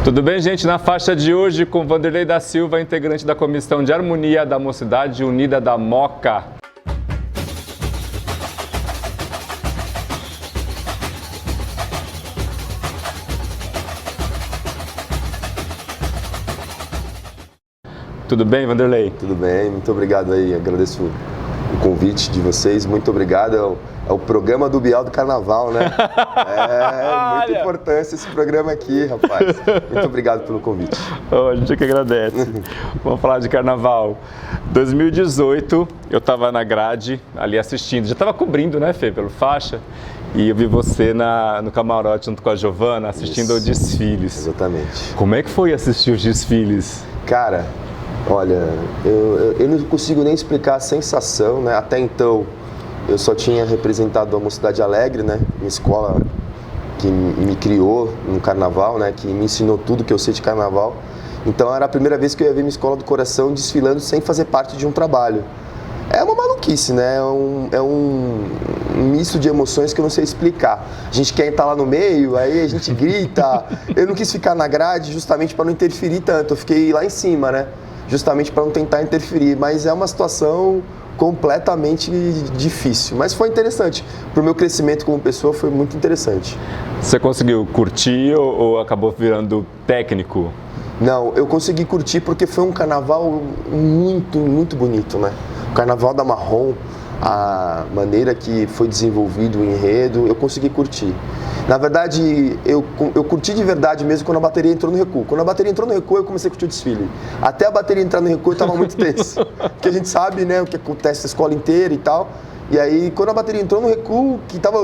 Tudo bem, gente? Na faixa de hoje, com Vanderlei da Silva, integrante da Comissão de Harmonia da Mocidade Unida da Moca. Tudo bem, Vanderlei? Tudo bem, muito obrigado aí, agradeço o convite de vocês, muito obrigado. É o programa do Bial do Carnaval, né? É muita importância esse programa aqui, rapaz. Muito obrigado pelo convite. Oh, a gente que agradece. Vamos falar de Carnaval. 2018, eu estava na grade, ali assistindo, já estava cobrindo, né, Fê, pelo faixa, e eu vi você no camarote junto com a Giovana, assistindo aos desfiles. Exatamente. Como é que foi assistir os desfiles? Cara, olha, eu não consigo nem explicar a sensação, né? Até então, eu só tinha representado a Mocidade Alegre, né? Minha escola que me criou no carnaval, né? Que me ensinou tudo que eu sei de carnaval. Então era a primeira vez que eu ia ver minha escola do coração desfilando sem fazer parte de um trabalho. É uma maluquice, né? É um misto de emoções que eu não sei explicar. A gente quer estar lá no meio, aí a gente grita. Eu não quis ficar na grade justamente para não interferir tanto. Eu fiquei lá em cima, né? Justamente para não tentar interferir. Mas é uma situação completamente difícil, mas foi interessante. Para o meu crescimento como pessoa foi muito interessante. Você conseguiu curtir ou acabou virando técnico? Não, eu consegui curtir porque foi um carnaval muito, muito bonito, né? O carnaval da Marrom, a maneira que foi desenvolvido o enredo, eu consegui curtir. Na verdade, eu curti de verdade mesmo quando a bateria entrou no recuo. Quando a bateria entrou no recuo, eu comecei a curtir o desfile. Até a bateria entrar no recuo, eu estava muito tenso. Porque a gente sabe, né, o que acontece na escola inteira e tal. E aí, quando a bateria entrou no recuo,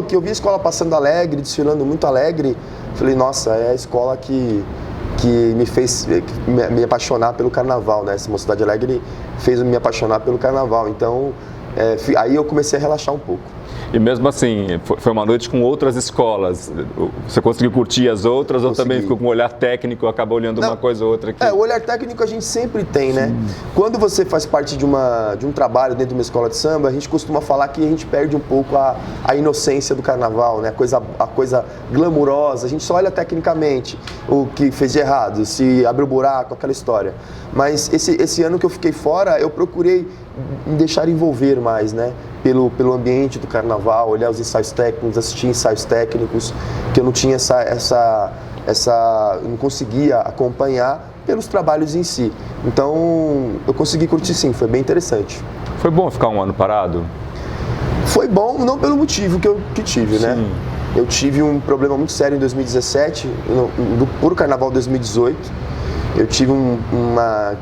que eu vi a escola passando alegre, desfilando muito alegre, falei, nossa, é a escola que me fez me apaixonar pelo carnaval, né? Essa Mocidade Alegre fez me apaixonar pelo carnaval. Então, aí eu comecei a relaxar um pouco. E mesmo assim, foi uma noite com outras escolas. Você conseguiu curtir as outras ou também ficou com um olhar técnico, acabou olhando uma coisa ou outra aqui? O olhar técnico a gente sempre tem, né? Quando você faz parte de um trabalho dentro de uma escola de samba, a gente costuma falar que a gente perde um pouco a inocência do carnaval, né? A coisa glamurosa, a gente só olha tecnicamente o que fez de errado, se abriu buraco, aquela história. Mas esse ano que eu fiquei fora, eu procurei me deixar envolver mais, né? Pelo ambiente do carnaval, olhar os ensaios técnicos, assistir ensaios técnicos, que eu não tinha não conseguia acompanhar pelos trabalhos em si. Então, eu consegui curtir sim, foi bem interessante. Foi bom ficar um ano parado? Foi bom, não pelo motivo que tive, né? Eu tive um problema muito sério em 2017, do puro carnaval 2018. Eu tive uma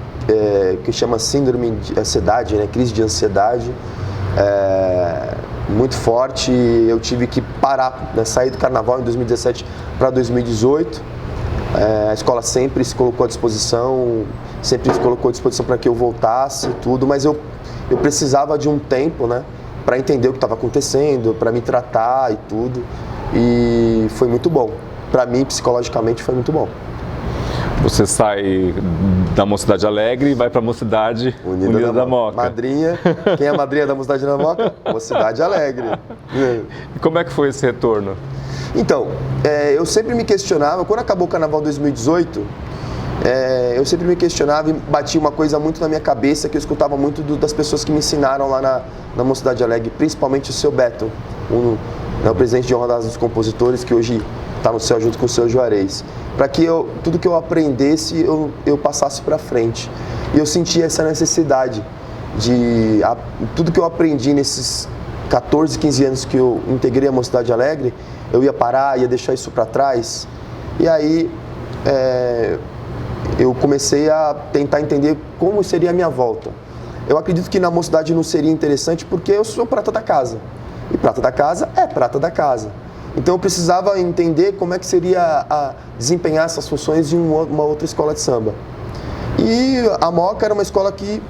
que chama síndrome de ansiedade, né? Crise de ansiedade. Muito forte, eu tive que parar, né, sair do carnaval em 2017 para 2018. A escola sempre se colocou à disposição, para que eu voltasse e tudo, mas eu precisava de um tempo, né, para entender o que estava acontecendo, para me tratar e tudo, e foi muito bom. Para mim, psicologicamente, foi muito bom. Você sai da Mocidade Alegre e vai para a Mocidade Unida da Moca. Madrinha, quem é a madrinha da Mocidade Unida da Moca? Mocidade Alegre. E como é que foi esse retorno? Então, eu sempre me questionava, quando acabou o Carnaval 2018, eu sempre me questionava e batia uma coisa muito na minha cabeça, que eu escutava muito das pessoas que me ensinaram lá na Mocidade Alegre, principalmente o seu Beto, o presidente de honra dos compositores, que hoje está no céu junto com o seu Juarez, para que tudo que eu aprendesse, eu passasse para frente. E eu sentia essa necessidade de tudo que eu aprendi nesses 14, 15 anos que eu integrei a Mocidade Alegre, eu ia parar, ia deixar isso para trás. E aí eu comecei a tentar entender como seria a minha volta. Eu acredito que na Mocidade não seria interessante porque eu sou prata da casa. E prata da casa é prata da casa. Então eu precisava entender como é que seria desempenhar essas funções em uma outra escola de samba. E a Moca era uma escola que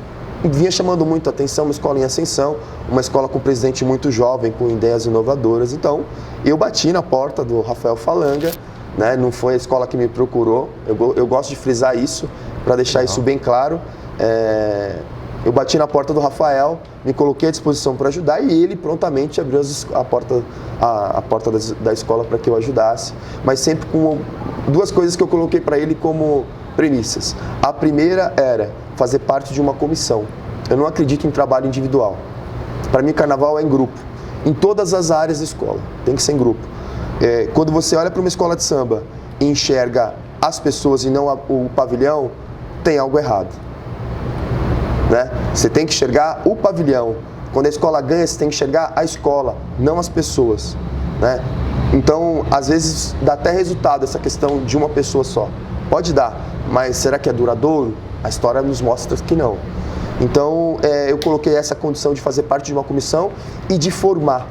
vinha chamando muito a atenção, uma escola em ascensão, uma escola com um presidente muito jovem, com ideias inovadoras. Então eu bati na porta do Rafael Falanga, né? Não foi a escola que me procurou, eu gosto de frisar isso, para deixar isso bem claro. Eu bati na porta do Rafael, me coloquei à disposição para ajudar e ele prontamente abriu a porta da escola para que eu ajudasse, mas sempre com duas coisas que eu coloquei para ele como premissas. A primeira era fazer parte de uma comissão. Eu não acredito em trabalho individual. Para mim, carnaval é em grupo, em todas as áreas da escola, tem que ser em grupo. Quando você olha para uma escola de samba e enxerga as pessoas e não o pavilhão, tem algo errado. Né? Você tem que enxergar o pavilhão. Quando a escola ganha, você tem que enxergar a escola, não as pessoas. Né? Então, às vezes, dá até resultado essa questão de uma pessoa só. Pode dar, mas será que é duradouro? A história nos mostra que não. Então, eu coloquei essa condição de fazer parte de uma comissão e de formar,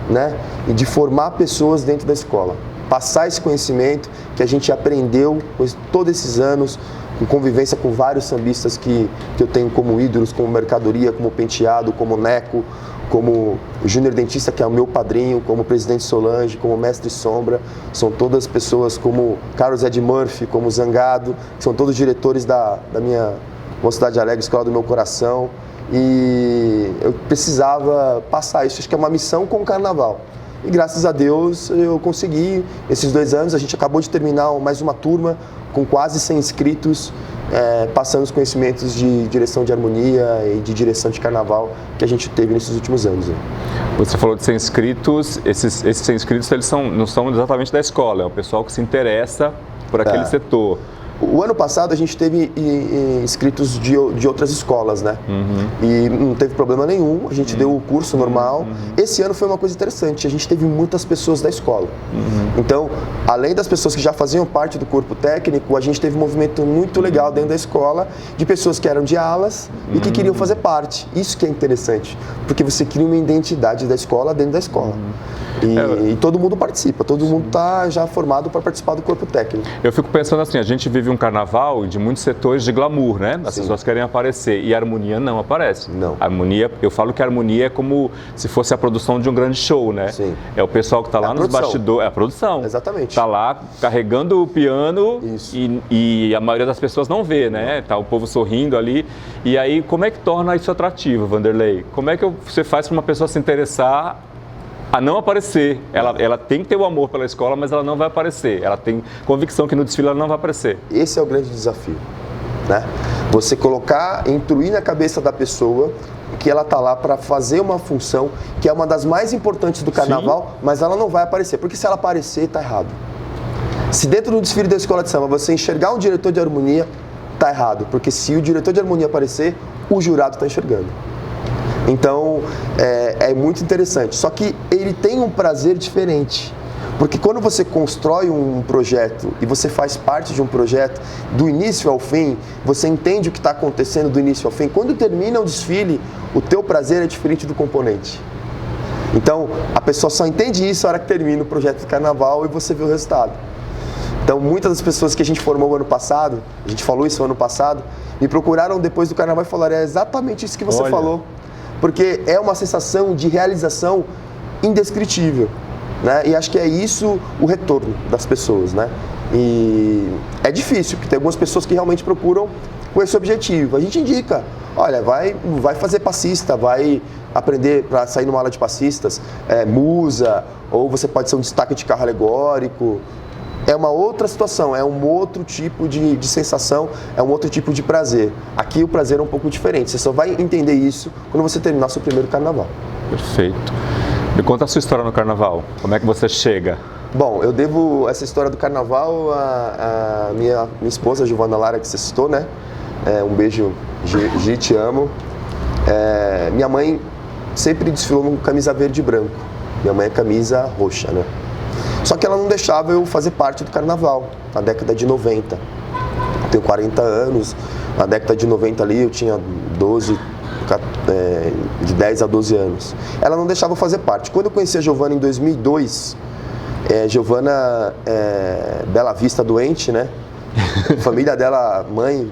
né? E de formar pessoas dentro da escola. Passar esse conhecimento que a gente aprendeu todos esses anos, em convivência com vários sambistas que eu tenho como ídolos, como Mercadoria, como Penteado, como Neco, como o Júnior Dentista, que é o meu padrinho, como o Presidente Solange, como o Mestre Sombra. São todas pessoas como Carlos Ed Murphy, como Zangado, que são todos diretores da minha Mocidade Alegre, Escola do Meu Coração. E eu precisava passar isso, acho que é uma missão com o carnaval. E graças a Deus eu consegui, esses 2 anos, a gente acabou de terminar mais uma turma com quase 100 inscritos, passando os conhecimentos de direção de harmonia e de direção de carnaval que a gente teve nesses últimos anos. Você falou de 100 inscritos, esses 100 inscritos eles não são exatamente da escola, é o pessoal que se interessa por aquele setor. O ano passado a gente teve inscritos de outras escolas, né? Uhum. E não teve problema nenhum, a gente deu o curso normal. Uhum. Esse ano foi uma coisa interessante, a gente teve muitas pessoas da escola. Uhum. Então, além das pessoas que já faziam parte do corpo técnico, a gente teve um movimento muito legal dentro da escola de pessoas que eram de alas e que queriam fazer parte. Isso que é interessante, porque você cria uma identidade da escola dentro da escola. E todo mundo participa, todo mundo está já formado para participar do corpo técnico. Eu fico pensando assim, a gente vive um carnaval de muitos setores de glamour, né? As pessoas querem aparecer e a harmonia não aparece. Não. A harmonia, eu falo que a harmonia é como se fosse a produção de um grande show, né? Sim. É o pessoal que está lá nos bastidores, é a produção. Exatamente. Está lá carregando o piano e a maioria das pessoas não vê, né? Tá o povo sorrindo ali. E aí, como é que torna isso atrativo, Vanderlei? Como é que você faz para uma pessoa se interessar a não aparecer? Ela tem que ter o amor pela escola, mas ela não vai aparecer. Ela tem convicção que no desfile ela não vai aparecer. Esse é o grande desafio, né? Você intuir na cabeça da pessoa que ela está lá para fazer uma função que é uma das mais importantes do carnaval, mas ela não vai aparecer, porque se ela aparecer, está errado. Se dentro do desfile da escola de samba você enxergar um diretor de harmonia, está errado, porque se o diretor de harmonia aparecer, o jurado está enxergando. Então, é muito interessante. Só que ele tem um prazer diferente. Porque quando você constrói um projeto e você faz parte de um projeto do início ao fim, você entende o que está acontecendo do início ao fim. Quando termina o desfile, o teu prazer é diferente do componente. Então, a pessoa só entende isso na hora que termina o projeto de carnaval e você vê o resultado. Então, muitas das pessoas que a gente formou ano passado, a gente falou isso ano passado, me procuraram depois do carnaval e falaram, é exatamente isso que você falou. Porque é uma sensação de realização indescritível, né? E acho que é isso o retorno das pessoas, né? E é difícil, porque tem algumas pessoas que realmente procuram com esse objetivo. A gente indica, olha, vai fazer passista, vai aprender para sair numa aula de passistas, musa, ou você pode ser um destaque de carro alegórico. É uma outra situação, é um outro tipo de sensação, é um outro tipo de prazer. Aqui o prazer é um pouco diferente, você só vai entender isso quando você terminar seu primeiro carnaval. Perfeito. Me conta a sua história no carnaval, como é que você chega? Bom, eu devo essa história do carnaval à minha esposa, Giovana Lara, que você citou, né? Um beijo, Gi, te amo. Minha mãe sempre desfilou com camisa verde e branco, minha mãe é camisa roxa, né? Só que ela não deixava eu fazer parte do carnaval, na década de 90. Eu tenho 40 anos, na década de 90 ali eu tinha de 10 a 12 anos. Ela não deixava eu fazer parte. Quando eu conheci a Giovana em 2002, Giovana Bela Vista doente, né? A família dela, mãe,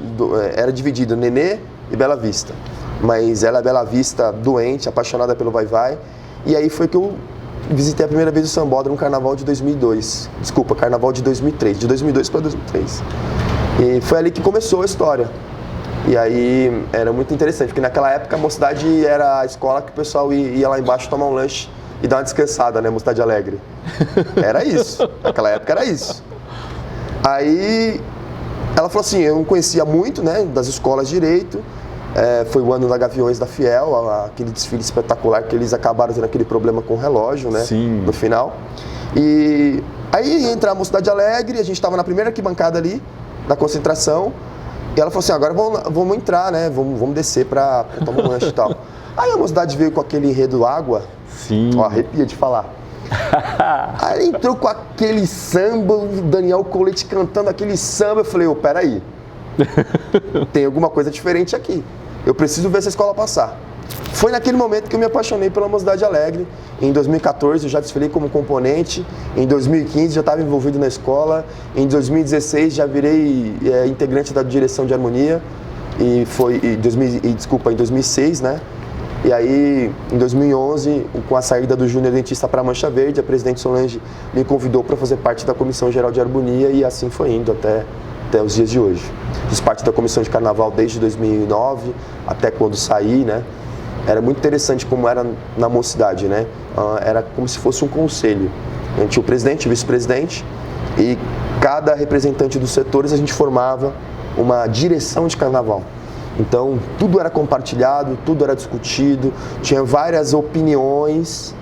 era dividida, Nenê e Bela Vista. Mas ela é Bela Vista doente, apaixonada pelo vai-vai. E aí foi que eu visitei a primeira vez o Sambódromo no carnaval de 2002. Desculpa, carnaval de 2003. De 2002 para 2003. E foi ali que começou a história. E aí era muito interessante, porque naquela época a Mocidade era a escola que o pessoal ia lá embaixo tomar um lanche e dar uma descansada, né? Mocidade Alegre. Era isso. Naquela época era isso. Aí ela falou assim, eu não conhecia muito, né, das escolas de direito. Foi o ano da Gaviões da Fiel, aquele desfile espetacular que eles acabaram tendo aquele problema com o relógio, né? Sim. No final. E aí entra a Mocidade Alegre, a gente estava na primeira arquibancada ali, da concentração. E ela falou assim, agora vamos entrar, né? Vamos descer para tomar um lanche e tal. Aí a Mocidade veio com aquele enredo Água. Sim. Ó, arrepia de falar. Aí entrou com aquele samba, o Daniel Colete cantando aquele samba. Eu falei, peraí, tem alguma coisa diferente aqui. Eu preciso ver essa escola passar. Foi naquele momento que eu me apaixonei pela Mocidade Alegre. Em 2014 eu já desfilei como componente. Em 2015 já estava envolvido na escola. Em 2016 já virei integrante da direção de harmonia. Em 2006, né? E aí, em 2011, com a saída do Júnior Dentista para a Mancha Verde, a presidente Solange me convidou para fazer parte da Comissão Geral de Harmonia e assim foi indo até os dias de hoje. Fiz parte da Comissão de Carnaval desde 2009, até quando saí, né? Era muito interessante como era na Mocidade, né? Era como se fosse um conselho. A gente tinha o presidente, o vice-presidente e cada representante dos setores a gente formava uma direção de carnaval. Então, tudo era compartilhado, tudo era discutido, tinha várias opiniões,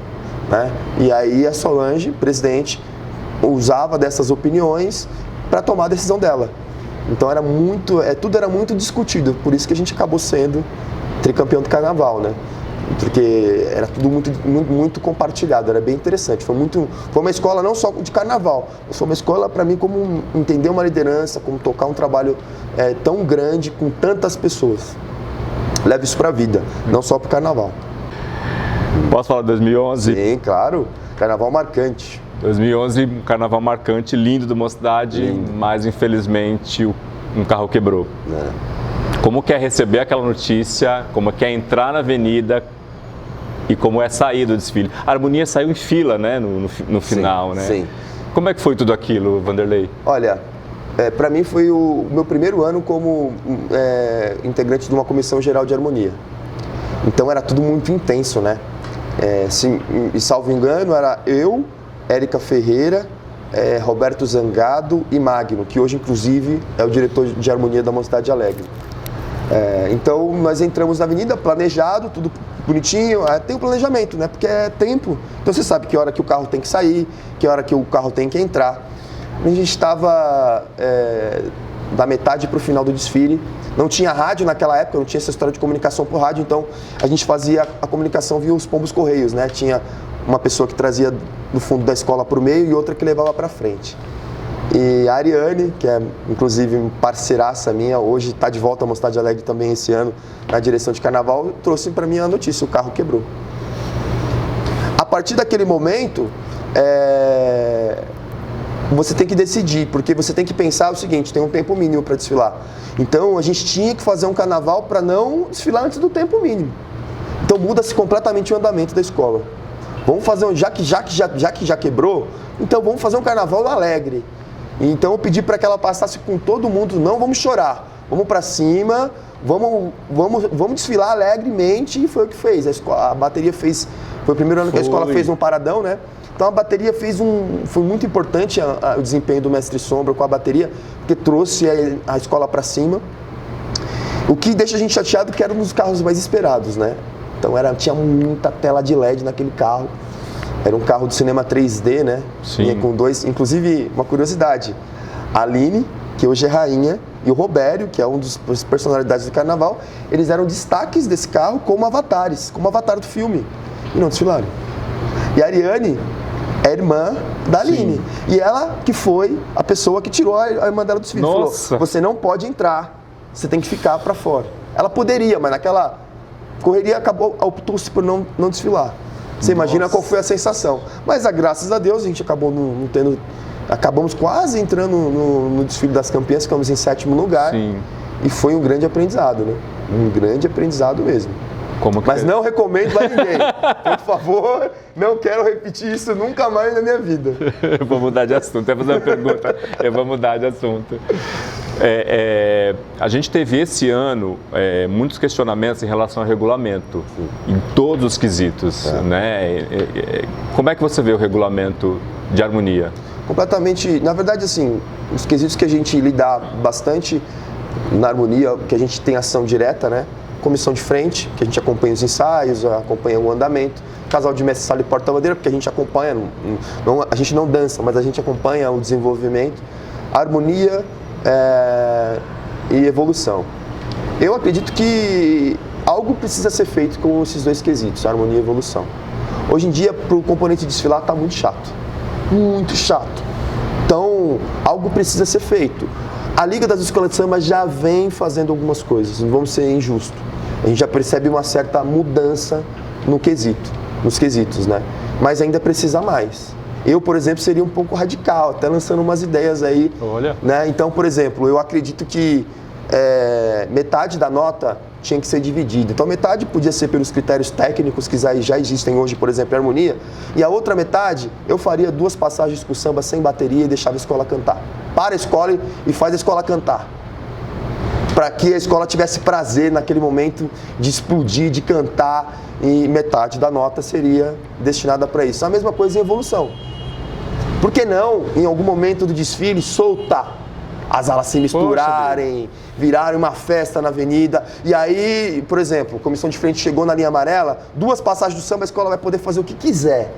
né? E aí a Solange, presidente, usava dessas opiniões para tomar a decisão dela. Então, tudo era muito discutido, por isso que a gente acabou sendo tricampeão do carnaval, né? Porque era tudo muito compartilhado, era bem interessante. Foi uma escola não só de carnaval, mas foi uma escola para mim como entender uma liderança, como tocar um trabalho tão grande com tantas pessoas. Leve isso para a vida, não só para o carnaval. Posso falar de 2011? Sim, claro. Carnaval marcante. 2011, um carnaval marcante, lindo da Mocidade, mas infelizmente um carro quebrou. Como que é receber aquela notícia, como que é entrar na avenida e como é sair do desfile? A harmonia saiu em fila, né, no final, sim, né? Sim. Como é que foi tudo aquilo, Vanderlei? Olha, para mim foi o meu primeiro ano como integrante de uma comissão geral de harmonia. Então era tudo muito intenso, né? E salvo engano, era eu, Érica Ferreira, Roberto Zangado e Magno, que hoje inclusive é o diretor de harmonia da Mocidade Alegre. Então nós entramos na avenida, planejado, tudo bonitinho, tem o planejamento, né? Porque é tempo, então você sabe que hora que o carro tem que sair, que hora que o carro tem que entrar. A gente estava da metade para o final do desfile, não tinha rádio naquela época, não tinha essa história de comunicação por rádio, então a gente fazia a comunicação via os pombos correios, né? Tinha uma pessoa que trazia do fundo da escola para o meio e outra que levava para frente. E a Ariane, que é inclusive parceiraça minha, hoje está de volta à Mocidade Alegre também esse ano, na direção de carnaval, trouxe para mim a notícia, o carro quebrou. A partir daquele momento, você tem que decidir, porque você tem que pensar o seguinte, tem um tempo mínimo para desfilar. Então a gente tinha que fazer um carnaval para não desfilar antes do tempo mínimo. Então muda-se completamente o andamento da escola. Vamos fazer, já que já quebrou, então vamos fazer um carnaval alegre. Então eu pedi para que ela passasse com todo mundo, não vamos chorar, vamos para cima, vamos desfilar alegremente, e foi o que fez. A bateria fez, foi o primeiro ano que a escola fez um paradão, né? Então a bateria foi muito importante o desempenho do Mestre Sombra com a bateria, porque trouxe a escola para cima. O que deixa a gente chateado que era um dos carros mais esperados, né? Então tinha muita tela de LED naquele carro. Era um carro do cinema 3D, né? Sim. Vinha com dois, inclusive, uma curiosidade. A Aline, que hoje é rainha, e o Robério, que é um dos personalidades do carnaval, eles eram destaques desse carro como avatares, como avatar do filme. E não desfilaram. E a Ariane é irmã da Aline. Sim. E ela que foi a pessoa que tirou a irmã dela do desfile. Nossa! Falou, você não pode entrar, você tem que ficar para fora. Ela poderia, mas naquela correria optou-se por não desfilar. Você imagina qual foi a sensação. Mas, graças a Deus, a gente acabou não tendo... Acabamos quase entrando no desfile das campeãs, ficamos em 7º lugar. Sim. E foi um grande aprendizado, né? Um grande aprendizado mesmo. Mas não recomendo a ninguém. Por favor, não quero repetir isso nunca mais na minha vida. Eu vou mudar de assunto. Eu vou fazer uma pergunta. Eu vou mudar de assunto. A gente teve esse ano muitos questionamentos em relação ao regulamento, em todos os quesitos, né? Como é que você vê o regulamento de harmonia? Completamente, na verdade, assim, os quesitos que a gente lida bastante na harmonia, que a gente tem ação direta, né? Comissão de frente, que a gente acompanha os ensaios, acompanha o andamento. Casal de mestre, sala e porta-bandeira, porque a gente acompanha, a gente não dança, mas a gente acompanha o desenvolvimento. Harmonia e evolução. Eu acredito que algo precisa ser feito com esses dois quesitos, harmonia e evolução. Hoje em dia, para o componente desfilar, está muito chato. Muito chato. Então, algo precisa ser feito. A Liga das Escolas de Samba já vem fazendo algumas coisas, não vamos ser injustos. A gente já percebe uma certa mudança nos quesitos, né? Mas ainda precisa mais. Eu, por exemplo, seria um pouco radical, até lançando umas ideias aí. Olha. Né? Então, por exemplo, eu acredito que metade da nota tinha que ser dividida. Então, metade podia ser pelos critérios técnicos que já existem hoje, por exemplo, em harmonia, e a outra metade eu faria 2 passagens com samba sem bateria e deixava a escola cantar. Para a escola e faz a escola cantar. Para que a escola tivesse prazer naquele momento de explodir, de cantar, e metade da nota seria destinada para isso. A mesma coisa em evolução. Por que não, em algum momento do desfile, soltar as alas se misturarem, virarem uma festa na avenida, e aí, por exemplo, a comissão de frente chegou na linha amarela, 2 passagens do samba, a escola vai poder fazer o que quiser.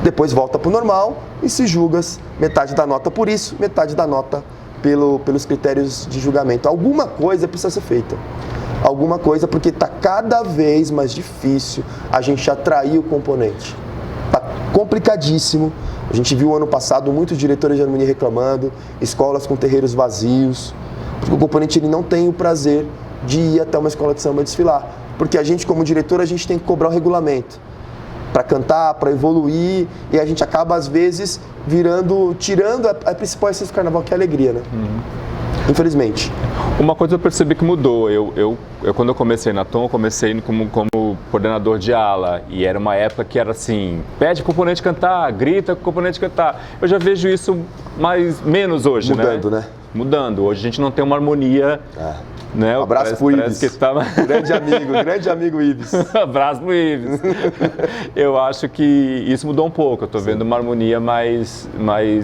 Depois volta para o normal e se julga metade da nota por isso, metade da nota pelos critérios de julgamento. Alguma coisa precisa ser feita. Alguma coisa, porque está cada vez mais difícil a gente atrair o componente. Está complicadíssimo. A gente viu ano passado muitos diretores de harmonia reclamando, escolas com terreiros vazios, porque o componente ele não tem o prazer de ir até uma escola de samba desfilar. Porque a gente, como diretor, a gente tem que cobrar o regulamento para cantar, para evoluir, e a gente acaba, às vezes, tirando a principal essência do carnaval, que é a alegria, né? Infelizmente. Uma coisa eu percebi que mudou. Quando eu comecei na Tom, eu comecei como coordenador de ala, e era uma época que era assim, pede pro componente cantar, grita pro componente cantar. Eu já vejo isso menos hoje, Mudando, né? Mudando. Hoje a gente não tem uma harmonia. Né? Um abraço pro Ibis. Grande amigo Ibis. Abraço pro Ibis. Eu acho que isso mudou um pouco. Eu tô vendo uma harmonia mais,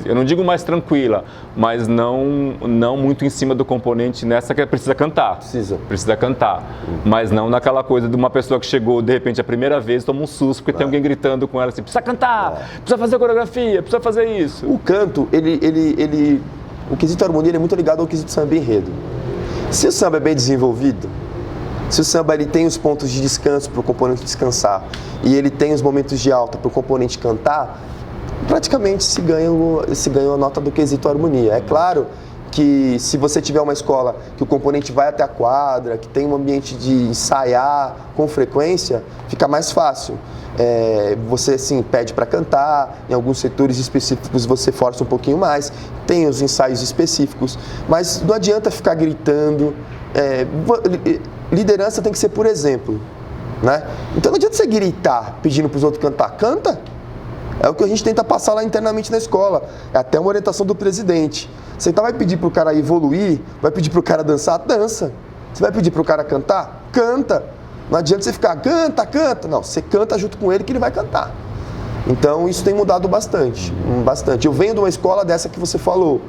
eu não digo mais tranquila, mas não muito em cima do componente nessa que precisa cantar. Precisa cantar. Mas não naquela coisa de uma pessoa que chegou, de repente, a primeira vez, toma um susto porque tem alguém gritando com ela assim, precisa cantar, precisa fazer coreografia, precisa fazer isso. O canto, o quesito harmonia é muito ligado ao quesito samba enredo. Se o samba é bem desenvolvido, se o samba ele tem os pontos de descanso para o componente descansar e ele tem os momentos de alta para o componente cantar, praticamente se ganha a nota do quesito harmonia. É claro que se você tiver uma escola que o componente vai até a quadra, que tem um ambiente de ensaiar com frequência, fica mais fácil. Você sim pede para cantar, em alguns setores específicos você força um pouquinho mais, tem os ensaios específicos, mas não adianta ficar gritando. Liderança tem que ser por exemplo, né? Então não adianta você gritar pedindo para os outros cantar, canta. É o que a gente tenta passar lá internamente na escola, é até uma orientação do presidente. Você então vai pedir para o cara evoluir, vai pedir para o cara dançar, dança. Você vai pedir para o cara cantar, canta. Não adianta você ficar, canta. Não, você canta junto com ele que ele vai cantar. Então, isso tem mudado bastante. Eu venho de uma escola dessa que você falou,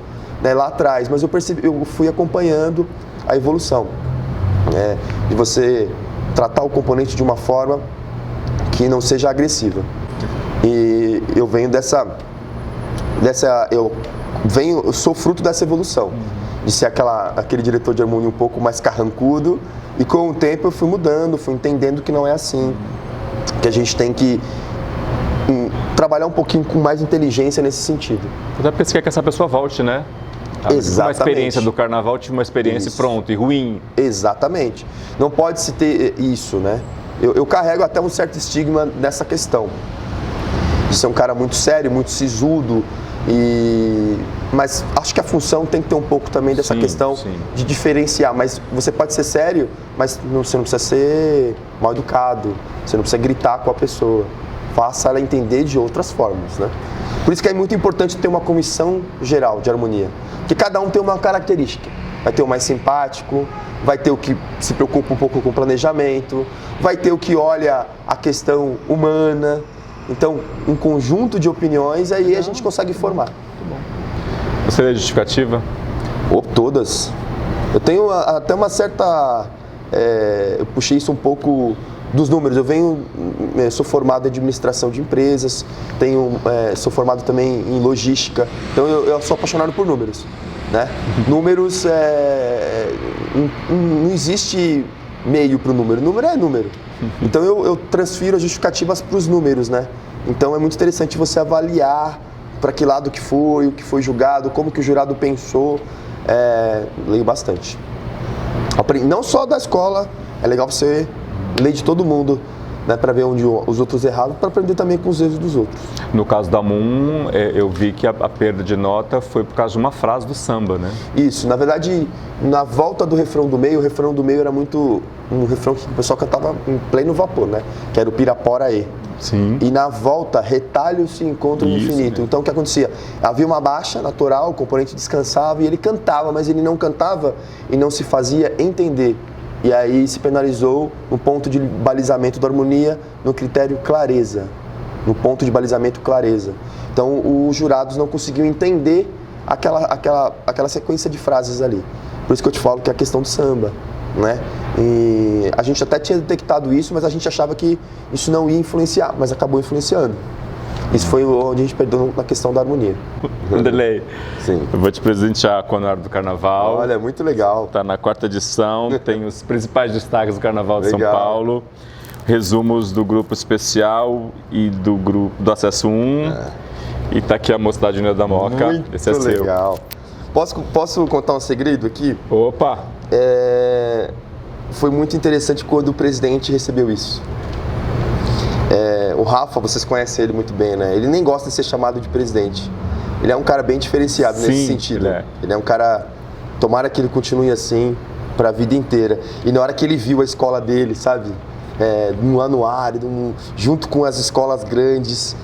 né, lá atrás, mas eu fui acompanhando a evolução. De você tratar o componente de uma forma que não seja agressiva. E eu venho eu sou fruto dessa evolução. De ser aquele diretor de harmonia um pouco mais carrancudo, e com o tempo eu fui mudando, fui entendendo que não é assim, que a gente tem que trabalhar um pouquinho com mais inteligência nesse sentido. Até porque você quer que essa pessoa volte, né? Exatamente. Uma experiência do carnaval, tive uma experiência pronto, e ruim. Exatamente. Não pode se ter isso, né? Eu carrego até um certo estigma nessa questão. De ser um cara muito sério, muito sisudo, mas acho que a função tem que ter um pouco também dessa questão de diferenciar. Mas você pode ser sério, mas você não precisa ser mal educado, você não precisa gritar com a pessoa. Faça ela entender de outras formas, né? Por isso que é muito importante ter uma comissão geral de harmonia, porque cada um tem uma característica. vai ter o mais simpático, vai ter o que se preocupa um pouco com o planejamento, vai ter o que olha a questão humana. Então, um conjunto de opiniões, aí a gente consegue formar. Você lê justificativa? Todas. Eu tenho até uma certa... eu puxei isso um pouco dos números. Sou formado em administração de empresas, sou formado também em logística, então eu sou apaixonado por números, né? Números, não existe meio para o número, número é número. Então eu transfiro as justificativas para os números, né? Então é muito interessante você avaliar para que lado que foi, o que foi julgado, como que o jurado pensou. Leio bastante. Não só da escola, é legal você ler de todo mundo, né, para ver onde os outros erraram, para aprender também com os erros dos outros. No caso da MUN, eu vi que a perda de nota foi por causa de uma frase do samba, né? Isso, na verdade, na volta do refrão do meio, o refrão do meio era muito um refrão que o pessoal cantava em pleno vapor, né? Que era o Pirapora-E. Sim. E na volta, retalhos se encontram no infinito. Então o que acontecia? Havia uma baixa natural, o componente descansava e ele cantava, mas ele não cantava e não se fazia entender. E aí se penalizou no ponto de balizamento da harmonia, no critério clareza. No ponto de balizamento clareza. Então os jurados não conseguiam entender aquela sequência de frases ali. Por isso que eu te falo que é a questão do samba, né? E a gente até tinha detectado isso, mas a gente achava que isso não ia influenciar, mas acabou influenciando. Isso foi onde a gente perdeu na questão da harmonia. Vanderlei, sim, eu vou te presentear com a Anuário do Carnaval. Olha, muito legal. Está na 4ª edição, tem os principais destaques do Carnaval de São Paulo, resumos do grupo especial e do grupo do Acesso 1. E está aqui a Mocidade Unida da Moca. Muito Esse é legal. Posso contar um segredo aqui? Opa! Foi muito interessante quando o presidente recebeu isso. O Rafa, vocês conhecem ele muito bem, né? Ele nem gosta de ser chamado de presidente. Ele é um cara bem diferenciado nesse sentido. Ele é um cara, tomara que ele continue assim para a vida inteira. E na hora que ele viu a escola dele, sabe? No anuário, junto com as escolas grandes,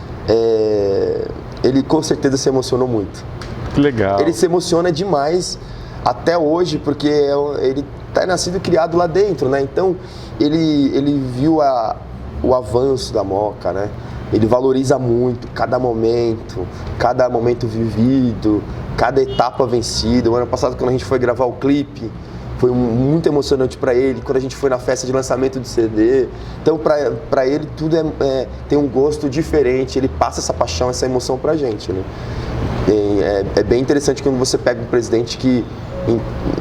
ele com certeza se emocionou muito. Que legal. Ele se emociona demais até hoje, porque ele está nascido e criado lá dentro, né? Então, ele viu o avanço da Moca, né? Ele valoriza muito cada momento vivido, cada etapa vencida. O ano passado, quando a gente foi gravar o clipe, foi muito emocionante para ele. Quando a gente foi na festa de lançamento do CD, então para ele tudo tem um gosto diferente. Ele passa essa paixão, essa emoção pra gente, né? É bem interessante quando você pega um presidente que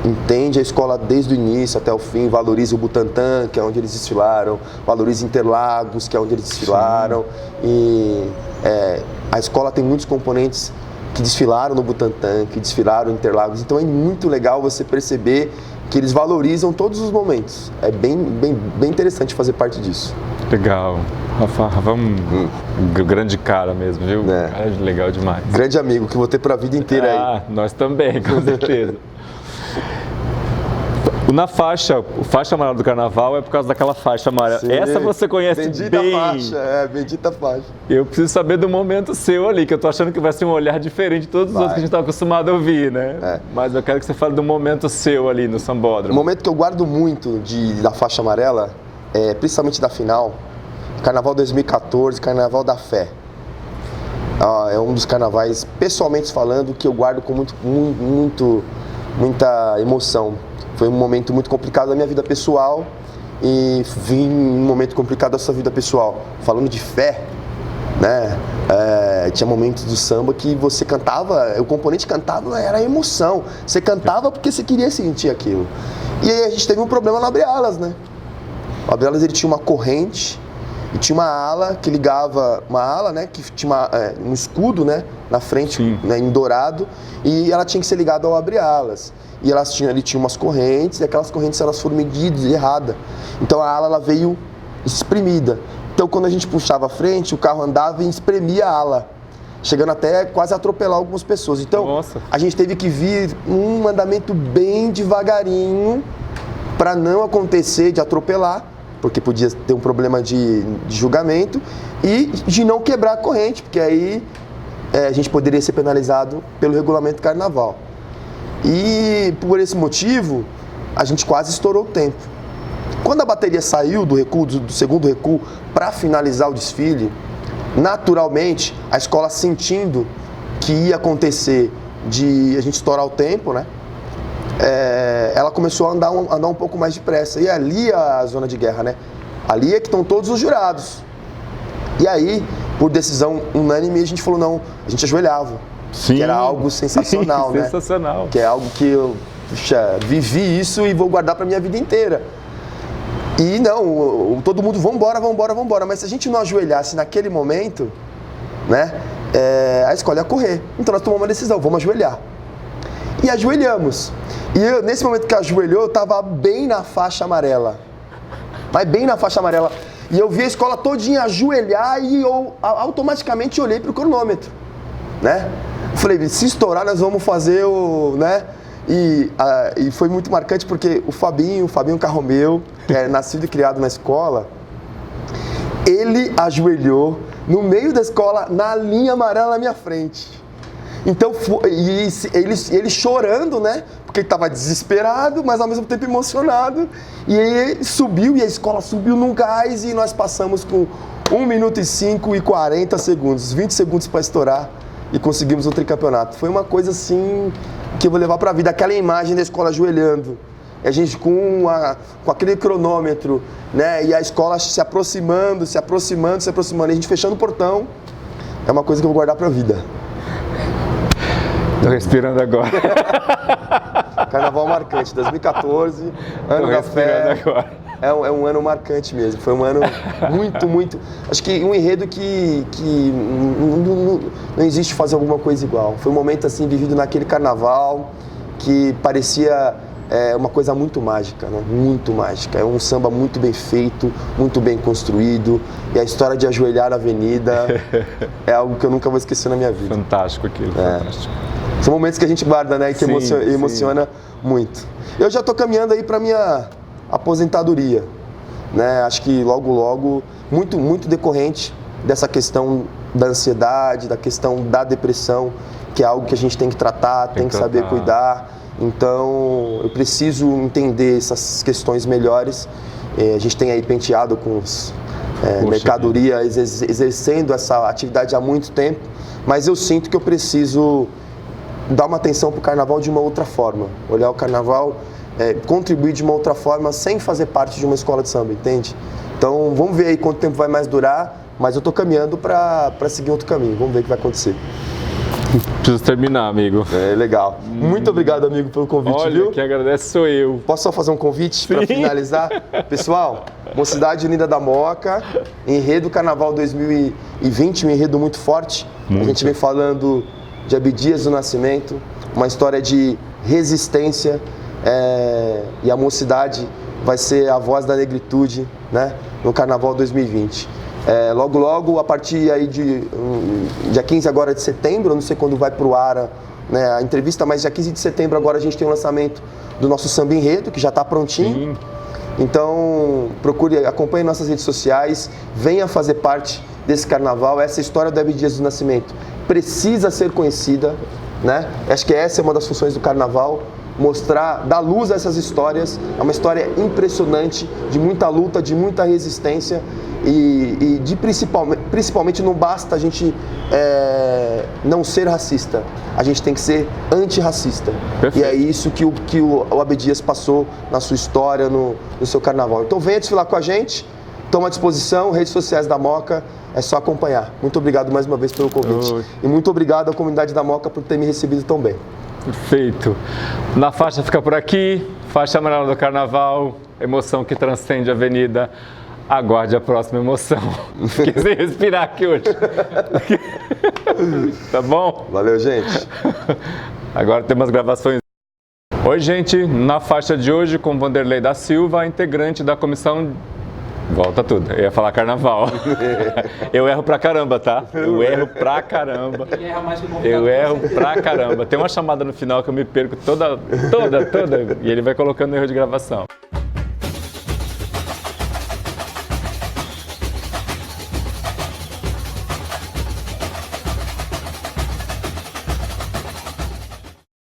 entende a escola desde o início até o fim, valoriza o Butantã, que é onde eles desfilaram, valoriza Interlagos, que é onde eles desfilaram. E a escola tem muitos componentes que desfilaram no Butantã, que desfilaram em Interlagos. Então é muito legal você perceber que eles valorizam todos os momentos. É bem interessante fazer parte disso. Legal. Rafa é um grande cara mesmo, viu? Cara legal demais. Grande amigo que vou ter para a vida inteira aí. Nós também, com certeza. Na faixa amarela do Carnaval é por causa daquela faixa amarela. Sim, essa você conhece bendita bem. Faixa, bendita faixa. Eu preciso saber do momento seu ali, que eu tô achando que vai ser um olhar diferente de todos os outros que a gente tá acostumado a ouvir, né? Mas eu quero que você fale do momento seu ali no Sambódromo. O momento que eu guardo muito da faixa amarela, principalmente da final, Carnaval 2014, Carnaval da Fé. É um dos carnavais, pessoalmente falando, que eu guardo com muita emoção. Foi um momento muito complicado da minha vida pessoal e vim em um momento complicado da sua vida pessoal. Falando de fé, né? Tinha momentos do samba que você cantava, o componente cantava, era emoção. Você cantava porque você queria sentir aquilo. E aí a gente teve um problema no Abre Alas, né? O Abre Alas, ele tinha uma corrente e tinha uma ala que ligava, uma ala, né, que tinha um escudo, né, na frente, né, em dourado, e ela tinha que ser ligada ao Abre-Alas. E ele tinha umas correntes, e aquelas correntes elas foram medidas errada. Então a ala ela veio espremida. Então quando a gente puxava a frente, o carro andava e espremia a ala, chegando até quase a atropelar algumas pessoas. Então a gente teve que vir um andamento bem devagarinho para não acontecer de atropelar, porque podia ter um problema de julgamento, e de não quebrar a corrente, porque aí a gente poderia ser penalizado pelo regulamento do Carnaval. E por esse motivo, a gente quase estourou o tempo. Quando a bateria saiu do recuo, do segundo recuo, para finalizar o desfile, naturalmente, a escola sentindo que ia acontecer de a gente estourar o tempo, né? Ela começou a andar um pouco mais depressa. E ali a zona de guerra, né? Ali é que estão todos os jurados. E aí, por decisão unânime, a gente falou, não, a gente ajoelhava. Sim. Que era algo sensacional, né? Sensacional. Que é algo que eu, puxa, vivi isso e vou guardar para minha vida inteira. E não, todo mundo, vambora. Mas se a gente não ajoelhasse naquele momento, né? A escola ia correr. Então nós tomamos uma decisão, vamos ajoelhar. E ajoelhamos. E eu, nesse momento que ajoelhou, eu estava bem na faixa amarela. Mas bem na faixa amarela. E eu vi a escola todinha ajoelhar e eu automaticamente olhei para o cronômetro, né? Falei, se estourar nós vamos fazer o, né? E foi muito marcante porque o Fabinho Carromeu, que é nascido e criado na escola, ele ajoelhou no meio da escola, na linha amarela na minha frente. Então, ele chorando, né? Porque ele estava desesperado, mas ao mesmo tempo emocionado. E ele subiu, e a escola subiu num gás, e nós passamos com 1 minuto e 5 e 40 segundos, 20 segundos para estourar, e conseguimos o tricampeonato. Foi uma coisa assim que eu vou levar para a vida, aquela imagem da escola ajoelhando, a gente com aquele cronômetro, né? E a escola se aproximando, e a gente fechando o portão, é uma coisa que eu vou guardar para a vida. Tô respirando agora. Carnaval marcante, 2014, ano da fé. Agora. É um ano marcante mesmo, foi um ano muito, acho que um enredo que não existe fazer alguma coisa igual. Foi um momento assim vivido naquele carnaval que parecia uma coisa muito mágica, né? Muito mágica. É um samba muito bem feito, muito bem construído, e a história de ajoelhar na avenida é algo que eu nunca vou esquecer na minha vida. Fantástico aquilo, fantástico. São momentos que a gente guarda, né? Que emociona muito. Eu já estou caminhando aí para minha aposentadoria, né? Acho que logo, muito decorrente dessa questão da ansiedade, da questão da depressão, que é algo que a gente tem que tratar, tem que saber cuidar. Então, eu preciso entender essas questões melhores. A gente tem aí penteado com os mercadoria, exercendo essa atividade há muito tempo, mas eu sinto que eu preciso dar uma atenção para o carnaval de uma outra forma, olhar o carnaval, contribuir de uma outra forma sem fazer parte de uma escola de samba, entende? Então vamos ver aí quanto tempo vai mais durar, mas eu estou caminhando para seguir outro caminho, vamos ver o que vai acontecer. Preciso terminar, amigo. Legal. Muito obrigado, amigo, pelo convite, Olha, viu? quem agradece sou eu. Posso só fazer um convite para finalizar? Pessoal, Mocidade Unida da Moca, enredo Carnaval 2020, um enredo muito forte. A gente vem falando de Abdias do Nascimento, uma história de resistência, e a mocidade vai ser a voz da negritude, né, no Carnaval 2020. Logo, a partir aí de dia 15 agora de setembro, eu não sei quando vai para o ar, né, a entrevista, mas dia 15 de setembro agora a gente tem o lançamento do nosso samba enredo, que já está prontinho. Sim. Então, acompanhe nossas redes sociais, venha fazer parte desse carnaval. Essa história do Abdias do Nascimento precisa ser conhecida, né? Acho que essa é uma das funções do carnaval, mostrar, dar luz a essas histórias. É uma história impressionante, de muita luta, de muita resistência e principalmente não basta a gente não ser racista, a gente tem que ser antirracista. Perfeito. E é isso que o Abdias passou na sua história, no seu carnaval. Então venha desfilar com a gente, estamos à disposição, redes sociais da Moca, é só acompanhar. Muito obrigado mais uma vez pelo convite. E muito obrigado à comunidade da Moca por ter me recebido tão bem. Perfeito. Na faixa fica por aqui, faixa amarela do carnaval, emoção que transcende a avenida. Aguarde a próxima emoção. Fiquei sem respirar aqui hoje. Tá bom? Valeu, gente. Agora tem umas gravações. Oi, gente. Na faixa de hoje com Vanderlei da Silva, integrante da comissão... Volta tudo. Eu ia falar carnaval. Eu erro pra caramba, tá? Eu erro pra caramba. Eu erro pra caramba. Tem uma chamada no final que eu me perco toda. E ele vai colocando erro de gravação.